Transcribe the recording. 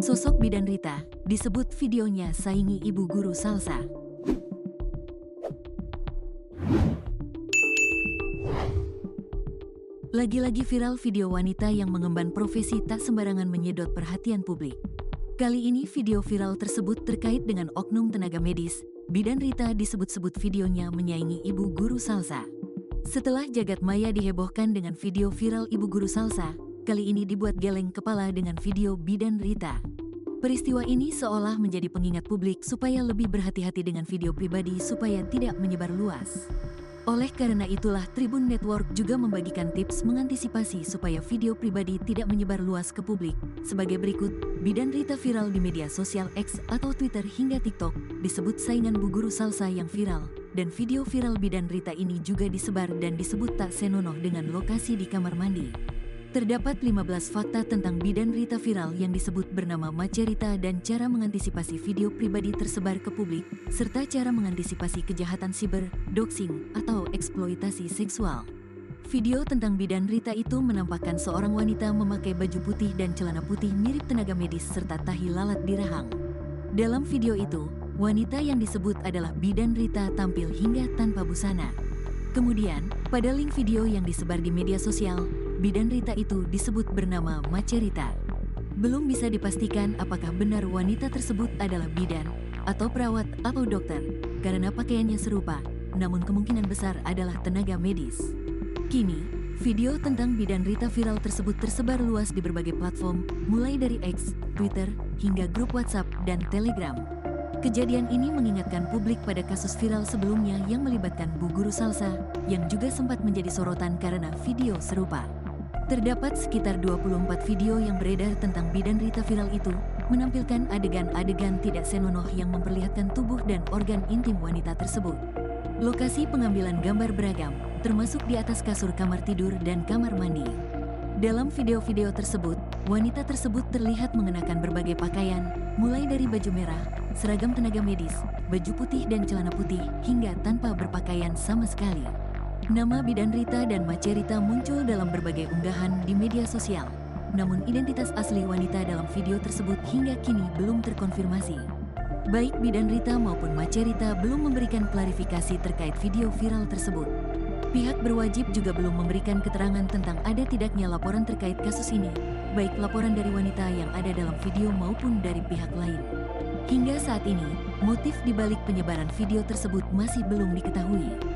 Sosok bidan Rita, disebut videonya saingi ibu guru salsa. Lagi-lagi viral video wanita yang mengemban profesi tak sembarangan menyedot perhatian publik. Kali ini video viral tersebut terkait dengan oknum tenaga medis. Bidan Rita disebut-sebut videonya menyaingi ibu guru salsa. Setelah jagat maya dihebohkan dengan video viral ibu guru salsa, kali ini dibuat geleng kepala dengan video bidan Rita. Peristiwa ini seolah menjadi pengingat publik supaya lebih berhati-hati dengan video pribadi supaya tidak menyebar luas. Oleh karena itulah Tribun Network juga membagikan tips mengantisipasi supaya video pribadi tidak menyebar luas ke publik. Sebagai berikut, bidan Rita viral di media sosial X atau Twitter hingga TikTok, disebut saingan bu guru salsa yang viral. Dan video viral bidan Rita ini juga disebar dan disebut tak senonoh dengan lokasi di kamar mandi. Terdapat 15 fakta tentang bidan Rita viral yang disebut bernama Macerita dan cara mengantisipasi video pribadi tersebar ke publik, serta cara mengantisipasi kejahatan siber, doxing, atau eksploitasi seksual. Video tentang bidan Rita itu menampakkan seorang wanita memakai baju putih dan celana putih mirip tenaga medis serta tahi lalat di rahang. Dalam video itu, wanita yang disebut adalah bidan Rita tampil hingga tanpa busana. Kemudian, pada link video yang disebar di media sosial, bidan Rita itu disebut bernama Macerita. Belum bisa dipastikan apakah benar wanita tersebut adalah bidan, atau perawat, atau dokter, karena pakaiannya serupa, namun kemungkinan besar adalah tenaga medis. Kini, video tentang bidan Rita viral tersebut tersebar luas di berbagai platform, mulai dari X, Twitter, hingga grup WhatsApp dan Telegram. Kejadian ini mengingatkan publik pada kasus viral sebelumnya yang melibatkan bu guru salsa, yang juga sempat menjadi sorotan karena video serupa. Terdapat sekitar 24 video yang beredar tentang bidan Rita viral itu, menampilkan adegan-adegan tidak senonoh yang memperlihatkan tubuh dan organ intim wanita tersebut. Lokasi pengambilan gambar beragam, termasuk di atas kasur kamar tidur dan kamar mandi. Dalam video-video tersebut, wanita tersebut terlihat mengenakan berbagai pakaian, mulai dari baju merah, seragam tenaga medis, baju putih dan celana putih, hingga tanpa berpakaian sama sekali. Nama bidan Rita dan Macerita muncul dalam berbagai unggahan di media sosial. Namun identitas asli wanita dalam video tersebut hingga kini belum terkonfirmasi. Baik bidan Rita maupun Macerita belum memberikan klarifikasi terkait video viral tersebut. Pihak berwajib juga belum memberikan keterangan tentang ada tidaknya laporan terkait kasus ini, baik laporan dari wanita yang ada dalam video maupun dari pihak lain. Hingga saat ini, motif dibalik penyebaran video tersebut masih belum diketahui.